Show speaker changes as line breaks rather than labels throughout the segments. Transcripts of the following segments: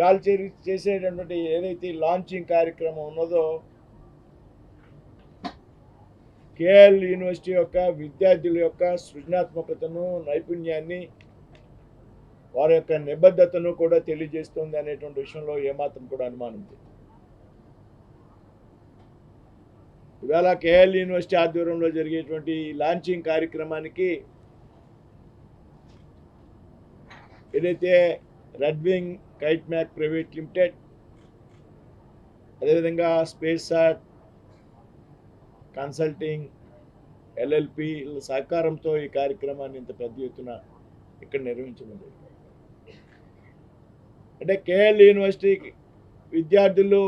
ఇవాళ చేసేటటువంటి ఏదైతే లాంచింగ్ కార్యక్రమం ఉన్నదో కేఎల్ యూనివర్సిటీ యొక్క విద్యార్థుల యొక్క సృజనాత్మకతను నైపుణ్యాన్ని వారి యొక్క నిబద్ధతను కూడా తెలియజేస్తుంది అనేటువంటి విషయంలో ఏమాత్రం కూడా అనుమానం లేదు. ఇవాళ కేఎల్ యూనివర్సిటీ ఆధ్వర్యంలో జరిగేటువంటి లాంచింగ్ కార్యక్రమానికి ఏదైతే red wing kite mac private limited, అదేవిధంగా స్పేస్ సాట్ కన్సల్టింగ్ ఎల్ఎల్పి సహకారంతో ఈ కార్యక్రమాన్ని ఇంత పెద్ద ఎత్తున ఇక్కడ నిర్వహించడం జరిగింది. అంటే కేఎల్ యూనివర్సిటీ విద్యార్థులు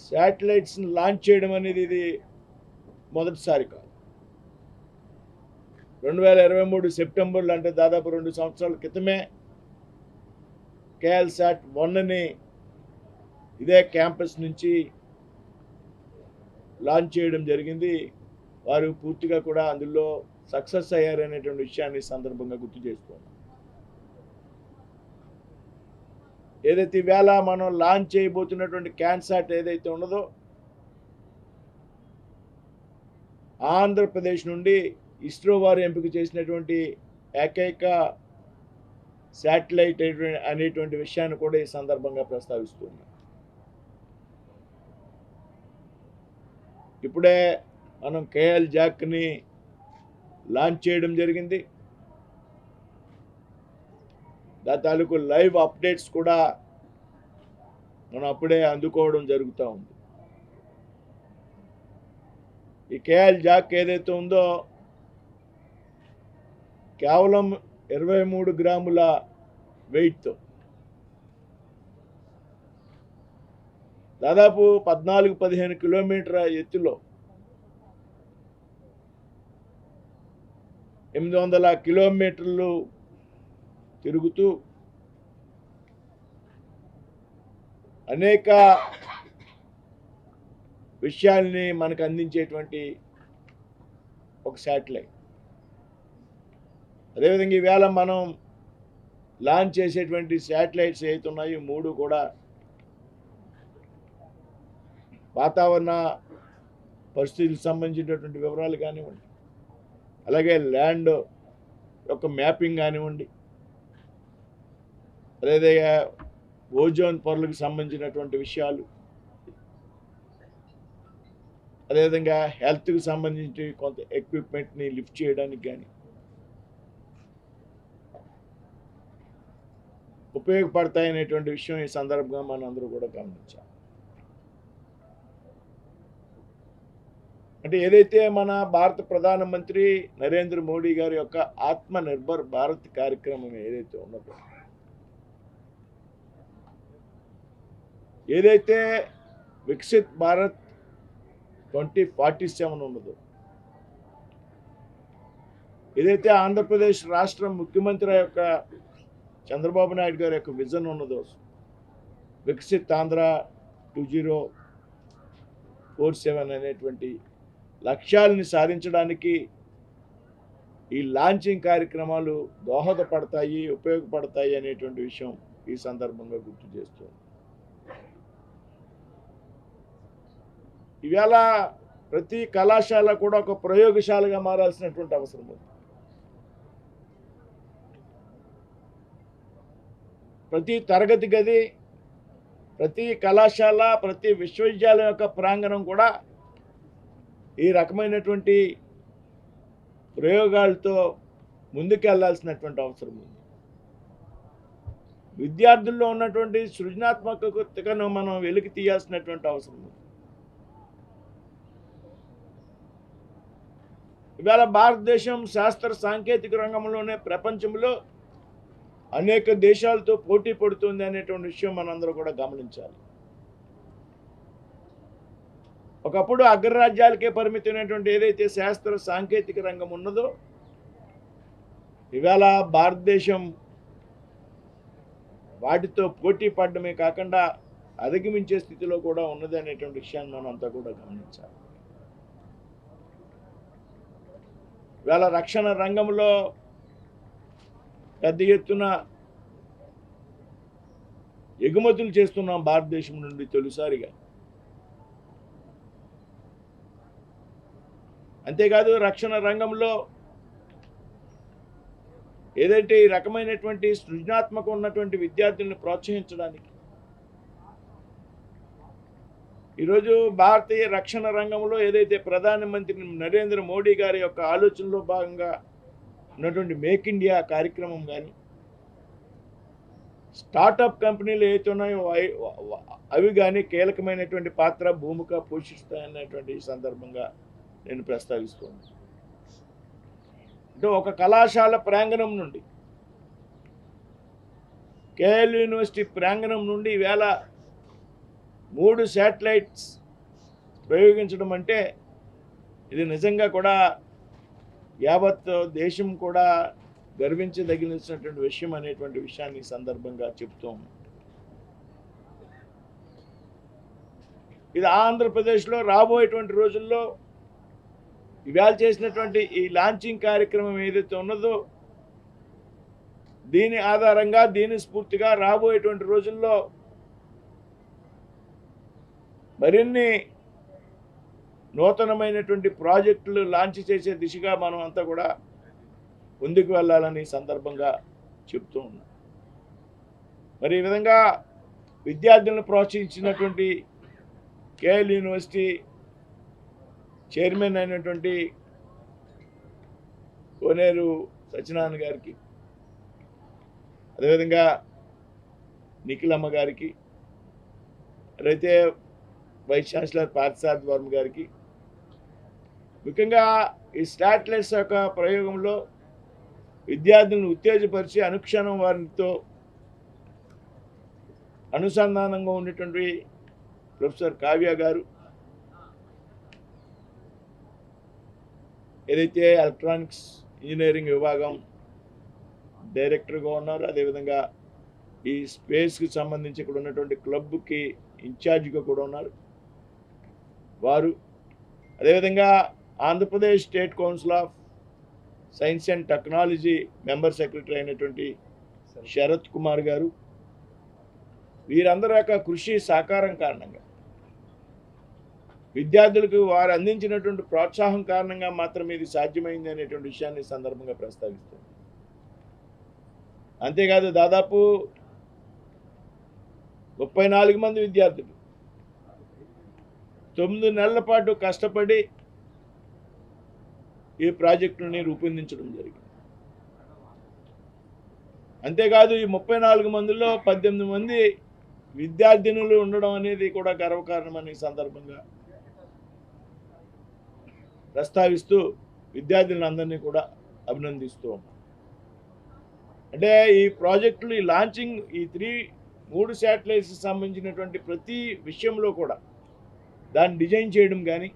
శాటిలైట్స్ని లాంచ్ చేయడం అనేది ఇది మొదటిసారి కాదు. 2023 సెప్టెంబర్లో, అంటే దాదాపు 2 సంవత్సరాల క్రితమే కేఎల్ సాట్ 1ని ఇదే క్యాంపస్ నుంచి లాంచ్ చేయడం జరిగింది. వారు పూర్తిగా కూడా అందులో సక్సెస్ అయ్యారనేటువంటి విషయాన్ని సందర్భంగా గుర్తు చేస్తున్నాం. ఏదైతే ఈవేళ మనం లాంచ్ చేయబోతున్నటువంటి క్యాన్సాట్ ఏదైతే ఉన్నదో ఆంధ్రప్రదేశ్ నుండి ఇస్రో వారు ఎంపిక చేసినటువంటి ఏకైక శాటిలైట్ అనేటువంటి విషయాన్ని కూడా ఈ సందర్భంగా ప్రస్తావిస్తున్నాం. ఇప్పుడే మనం కేఎల్ జాక్ని లాంచ్ చేయడం జరిగింది. దాని తాలూకు లైవ్ అప్డేట్స్ కూడా మనం అప్పుడే అందుకోవడం జరుగుతూ ఉంది. ఈ కేఎల్ జాక్ ఏదైతే ఉందో కేవలం 23 గ్రాముల వెయిట్తో దాదాపు 14-15 కిలోమీటర్ల ఎత్తులో 800 కిలోమీటర్లు తిరుగుతూ అనేక విషయాల్ని మనకు అందించేటువంటి ఒక శాటిలైట్. అదేవిధంగా ఈవేళ మనం లాంచ్ చేసేటువంటి శాటిలైట్స్ ఏవైతే ఉన్నాయో 3 కూడా వాతావరణ పరిస్థితులకు సంబంధించినటువంటి వివరాలు కానివ్వండి, అలాగే ల్యాండ్ యొక్క మ్యాపింగ్ కానివ్వండి, అదేవిధంగా ఓజోన్ పొరలకు సంబంధించినటువంటి విషయాలు, అదేవిధంగా హెల్త్కి సంబంధించి కొంత ఎక్విప్మెంట్ని లిఫ్ట్ చేయడానికి కానీ ఉపయోగపడతాయనేటువంటి విషయం ఈ సందర్భంగా మనం అందరూ కూడా గమనించాలి. అంటే ఏదైతే మన భారత ప్రధానమంత్రి నరేంద్ర మోడీ గారి యొక్క ఆత్మ నిర్భర్ భారత్ కార్యక్రమం ఏదైతే ఉన్నదో, ఏదైతే వికసిత్ భారత్ 2047 ఉన్నదో, ఏదైతే ఆంధ్రప్రదేశ్ రాష్ట్ర ముఖ్యమంత్రి యొక్క చంద్రబాబు నాయుడు గారి యొక్క విజన్ ఉన్నదో, వికసిత్ ఆంధ్ర 2047 అనేటువంటి లక్ష్యాలని సాధించడానికి ఈ లాంచింగ్ కార్యక్రమాలు దోహదపడతాయి, ఉపయోగపడతాయి అనేటువంటి విషయం ఈ సందర్భంగా గుర్తు చేస్తుంది. ఇవాళ ప్రతి కళాశాల కూడా ఒక ప్రయోగశాలగా మారాల్సినటువంటి అవసరం ఉంది. ప్రతి తరగతి గది, ప్రతి కళాశాల, ప్రతి విశ్వవిద్యాలయం యొక్క ప్రాంగణం కూడా ఈ రకమైనటువంటి ప్రయోగాలతో ముందుకెళ్లాల్సినటువంటి అవసరం ఉంది. విద్యార్థుల్లో ఉన్నటువంటి సృజనాత్మకతను మనం వెలికి తీయాల్సినటువంటి అవసరం ఉంది. ఇవాళ భారతదేశం శాస్త్ర సాంకేతిక రంగంలోనే ప్రపంచంలో అనేక దేశాలతో పోటీ పడుతుంది అనేటువంటి విషయం మనందరూ కూడా గమనించాలి. ఒకప్పుడు అగ్రరాజ్యాలకే పరిమితమైనటువంటి ఏదైతే శాస్త్ర సాంకేతిక రంగం ఉన్నదో, ఇవాళ భారతదేశం వాటితో పోటీ పడడమే కాకుండా అధిగమించే స్థితిలో కూడా ఉన్నది అనేటువంటి విషయాన్ని మనం అంతా కూడా గమనించాలి. ఇవాళ రక్షణ రంగంలో పెద్ద ఎత్తున ఎగుమతులు చేస్తున్నాం భారతదేశం నుండి తొలిసారిగా. అంతేకాదు రక్షణ రంగంలో ఏదైతే ఈ రకమైనటువంటి సృజనాత్మకం ఉన్నటువంటి విద్యార్థులను ప్రోత్సహించడానికి ఈరోజు భారతీయ రక్షణ రంగంలో ఏదైతే ప్రధానమంత్రి నరేంద్ర మోడీ గారి యొక్క ఆలోచనలో భాగంగా ఉన్నటువంటి మేక్ ఇండియా కార్యక్రమం కానీ, స్టార్టప్ కంపెనీలు ఏవైతే ఉన్నాయో అవి కానీ కీలకమైనటువంటి పాత్ర భూమిక పోషిస్తాయన్నటువంటి సందర్భంగా నేను ప్రస్తావిస్తున్నాను. అంటే ఒక కళాశాల ప్రాంగణం నుండి, కేఎల్ యూనివర్సిటీ ప్రాంగణం నుండి ఈవేళ 3 శాటిలైట్స్ ప్రయోగించడం అంటే ఇది నిజంగా కూడా యావత్ దేశం కూడా గర్వించదగినటువంటి విషయం అనేటువంటి విషయాన్ని ఈ సందర్భంగా చెప్తూ ఉన్నాం. ఇది ఆంధ్రప్రదేశ్లో రాబోయేటువంటి రోజుల్లో ఇవాళ చేసినటువంటి ఈ లాంచింగ్ కార్యక్రమం ఏదైతే ఉన్నదో దీని ఆధారంగా, దీని స్ఫూర్తిగా రాబోయేటువంటి రోజుల్లో మరిన్ని నూతనమైనటువంటి ప్రాజెక్టులు లాంచ్ చేసే దిశగా మనం అంతా కూడా ముందుకు వెళ్ళాలని సందర్భంగా చెప్తూ ఉన్నాం. మరి ఈ విధంగా విద్యార్థులను ప్రోత్సహించినటువంటి కేఎల్ యూనివర్సిటీ చైర్మన్ అయినటువంటి కోనేరు సత్యనారాయణ గారికి, అదేవిధంగా నిఖిలమ్మ గారికి, అయితే వైస్ ఛాన్సలర్ పార్థసారథి వర్మ గారికి, ముఖ్యంగా ఈ శాటిలైట్స్ యొక్క ప్రయోగంలో విద్యార్థులను ఉత్తేజపరిచి అనుక్షణం వారితో అనుసంధానంగా ఉన్నటువంటి ప్రొఫెసర్ కావ్య గారు, ఏదైతే ఎలక్ట్రానిక్స్ ఇంజనీరింగ్ విభాగం డైరెక్టర్గా ఉన్నారు, అదేవిధంగా ఈ స్పేస్కి సంబంధించి ఇక్కడ ఉన్నటువంటి క్లబ్కి ఇన్ఛార్జిగా కూడా ఉన్నారు వారు, అదేవిధంగా Andhra Pradesh state council of science and technology member secretary అయినటువంటి శరత్ కుమార్ గారు, వీరందరి యొక్క కృషి సహకారం కారణంగా, విద్యార్థులకు వారు అందించినటువంటి ప్రోత్సాహం కారణంగా మాత్రమే ఇది సాధ్యమైంది అనేటువంటి విషయాన్ని సందర్భంగా ప్రస్తావిస్తుంది. అంతేకాదు దాదాపు 34 మంది విద్యార్థులు 9 నెలల పాటు కష్టపడి ఈ ప్రాజెక్టుని రూపొందించడం జరిగింది. అంతేకాదు ఈ 34 మందిలో 18 మంది విద్యార్థినులు ఉండడం అనేది కూడా గర్వకారణమని సందర్భంగా ప్రస్తావిస్తూ విద్యార్థులందరినీ కూడా అభినందిస్తూ ఉన్నాం. అంటే ఈ ప్రాజెక్టులు, ఈ లాంచింగ్, ఈ 3 శాటిలైట్స్కి సంబంధించినటువంటి ప్రతి విషయంలో కూడా దాన్ని డిజైన్ చేయడం కానీ,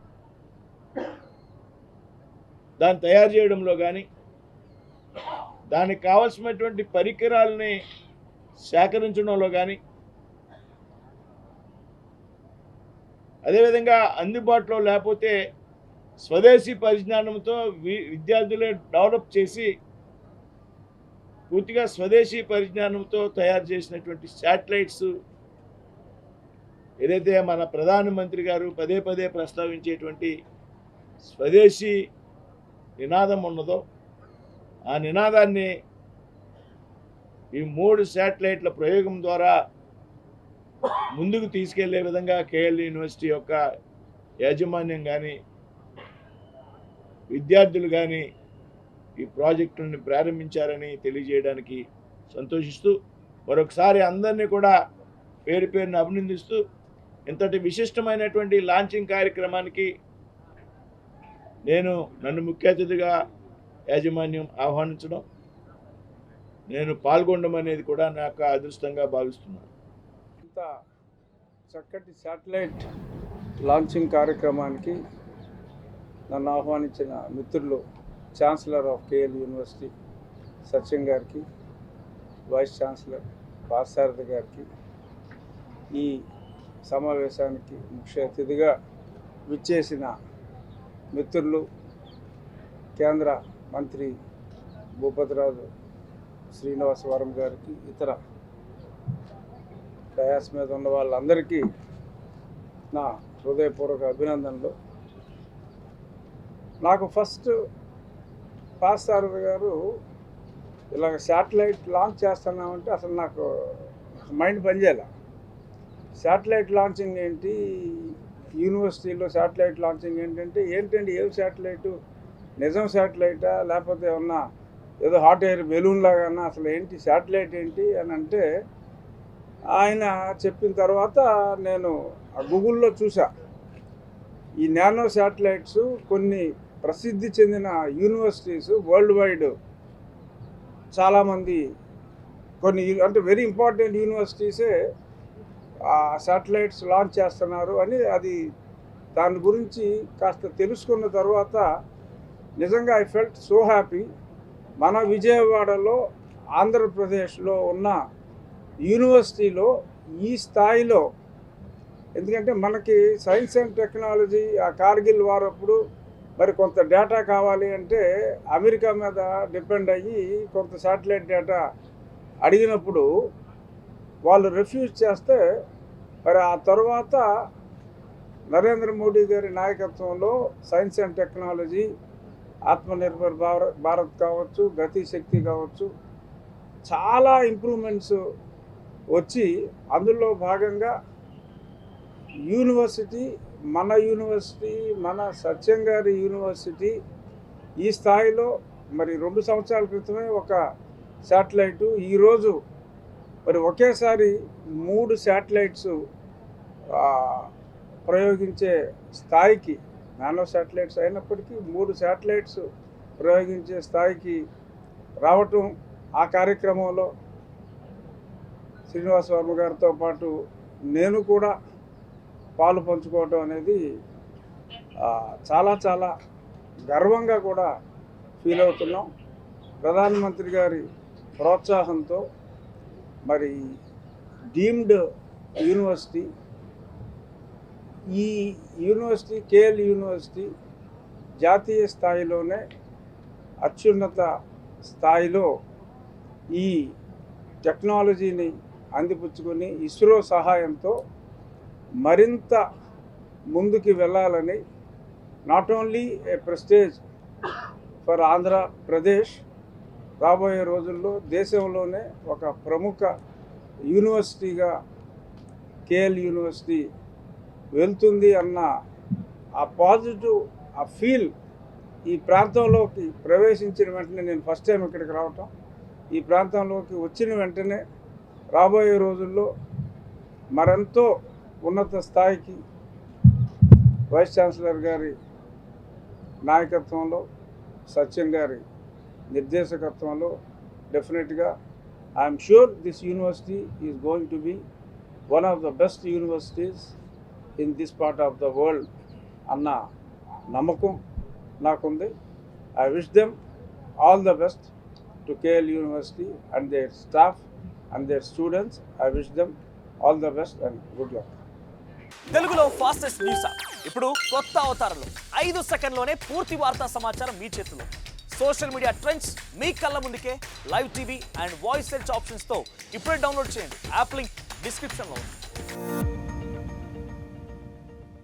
దాన్ని తయారు చేయడంలో కానీ, దానికి కావాల్సినటువంటి పరికరాలని సేకరించడంలో కానీ, అదేవిధంగా అందుబాటులో లేకపోతే స్వదేశీ పరిజ్ఞానంతో విద్యార్థులే డెవలప్ చేసి పూర్తిగా స్వదేశీ పరిజ్ఞానంతో తయారు చేసినటువంటి శాటిలైట్స్ ఏదైతే మన ప్రధానమంత్రి గారు పదే పదే ప్రస్తావించేటువంటి స్వదేశీ నినాదం ఉన్నదో ఆ నినాదాన్ని ఈ 3 శాటిలైట్ల ప్రయోగం ద్వారా ముందుకు తీసుకెళ్లే విధంగా కేఎల్ యూనివర్సిటీ యొక్క యాజమాన్యం కానీ, విద్యార్థులు కానీ ఈ ప్రాజెక్టుని ప్రారంభించారని తెలియజేయడానికి సంతోషిస్తూ మరొకసారి అందరినీ కూడా పేరు పేరుని అభినందిస్తూ ఇంతటి విశిష్టమైనటువంటి లాంచింగ్ కార్యక్రమానికి నన్ను ముఖ్య అతిథిగా యాజమాన్యం ఆహ్వానించడం, నేను పాల్గొనడం అనేది కూడా నాకు అదృష్టంగా భావిస్తున్నాను.
ఇంత చక్కటి శాటిలైట్ లాంచింగ్ కార్యక్రమానికి నన్ను ఆహ్వానించిన మిత్రులు ఛాన్సలర్ ఆఫ్ కేఎల్ యూనివర్సిటీ సత్యం గారికి, వైస్ ఛాన్సలర్ పార్థసారథి గారికి, ఈ సమావేశానికి ముఖ్య అతిథిగా విచ్చేసిన మిత్రులు కేంద్ర మంత్రి భూపతిరాజు శ్రీనివాసవరం గారికి, ఇతర డయాస్ మీద ఉన్న వాళ్ళందరికీ నా హృదయపూర్వక అభినందనలు. నాకు ఫస్ట్ పార్థసారథి గారు ఇలాగ శాటిలైట్ లాంచ్ చేస్తున్నామంటే అసలు నాకు మైండ్ పనిచేయాలి. శాటిలైట్ లాంచింగ్ ఏంటి, యూనివర్సిటీలో శాటిలైట్ లాంచింగ్ ఏంటంటే ఏంటండి, ఏం శాటిలైటు, నిజం శాటిలైటా లేకపోతే ఏమన్నా ఏదో హాట్ ఎయిర్ బెలూన్ లాగా, అసలు ఏంటి శాటిలైట్ ఏంటి అని అంటే ఆయన చెప్పిన తర్వాత నేను గూగుల్లో చూసా. ఈ నానో శాటిలైట్స్ కొన్ని ప్రసిద్ధి చెందిన యూనివర్సిటీస్ వరల్డ్ వైడ్ చాలామంది కొన్ని అంటే వెరీ ఇంపార్టెంట్ యూనివర్సిటీసే శాటిలైట్స్ లాంచ్ చేస్తున్నారు అని అది దాని గురించి కాస్త తెలుసుకున్న తర్వాత నిజంగా ఐ ఫెల్ట్ సో హ్యాపీ. మన విజయవాడలో ఆంధ్రప్రదేశ్లో ఉన్న యూనివర్సిటీలో ఈ స్థాయిలో, ఎందుకంటే మనకి సైన్స్ అండ్ టెక్నాలజీ ఆ కార్గిల్ వార్ అప్పుడు మరి కొంత డేటా కావాలి అంటే అమెరికా మీద డిపెండ్ అయ్యి కొంత శాటిలైట్ డేటా అడిగినప్పుడు వాళ్ళు రిఫ్యూజ్ చేస్తే మరి ఆ తర్వాత నరేంద్ర మోడీ గారి నాయకత్వంలో science and technology, Atmanirbhar Bharat కావచ్చు, గతి శక్తి కావచ్చు, చాలా ఇంప్రూవ్మెంట్స్ వచ్చి అందులో భాగంగా యూనివర్సిటీ, మన సత్యం గారి యూనివర్సిటీ ఈ స్థాయిలో మరి 2 సంవత్సరాల క్రితమే ఒక శాటిలైటు, ఈరోజు మరి ఒకేసారి 3 శాటిలైట్స్ ప్రయోగించే స్థాయికి, నానో శాటిలైట్స్ అయినప్పటికీ 3 శాటిలైట్స్ ప్రయోగించే స్థాయికి రావటం, ఆ కార్యక్రమంలో శ్రీనివాస్ వర్మ గారితో పాటు నేను కూడా పాలు పంచుకోవటం అనేది చాలా చాలా గర్వంగా కూడా ఫీల్ అవుతున్నాం. ప్రధానమంత్రి గారి ప్రోత్సాహంతో మరి డీమ్డ్ యూనివర్సిటీ, ఈ యూనివర్సిటీ కేఎల్ యూనివర్సిటీ జాతీయ స్థాయిలోనే అత్యున్నత స్థాయిలో ఈ టెక్నాలజీని అందిపుచ్చుకొని ఇస్రో సహాయంతో మరింత ముందుకు వెళ్ళాలని, not only A prestige for Andhra Pradesh, రాబోయే రోజుల్లో దేశంలోనే ఒక ప్రముఖ యూనివర్సిటీగా కేఎల్ యూనివర్సిటీ వెళ్తుంది అన్న ఆ పాజిటివ్ ఆ ఫీల్ ఈ ప్రాంతంలోకి ప్రవేశించిన వెంటనే, నేను ఫస్ట్ టైం ఇక్కడికి రావటం, ఈ ప్రాంతంలోకి వచ్చిన వెంటనే రాబోయే రోజుల్లో మరెంతో ఉన్నత స్థాయికి వైస్ ఛాన్సలర్ గారి నాయకత్వంలో, సత్యం గారి నిర్దేశకత్వంలో డెఫినెట్గా I'm sure this university is going to be one of the best universities in this part of the world అన్న నమ్మకం నాకుంది. I wish them all the best to KL university and their staff and their students. I wish them all the best and good luck.
తెలుగులో fastest news app ఇప్పుడు కొత్త అవతారంలో 5 సెకండ్లోనే పూర్తి వార్తా సమాచారం మీ చేతిలో. సోషల్ మీడియా ట్రెండ్స్ మీ కళ్ళ ముందుకే live TV and voice search ఆప్షన్స్తో ఇప్పుడే డౌన్లోడ్ చేయండి. యాప్ లింక్ డిస్క్రిప్షన్లో ఉంది.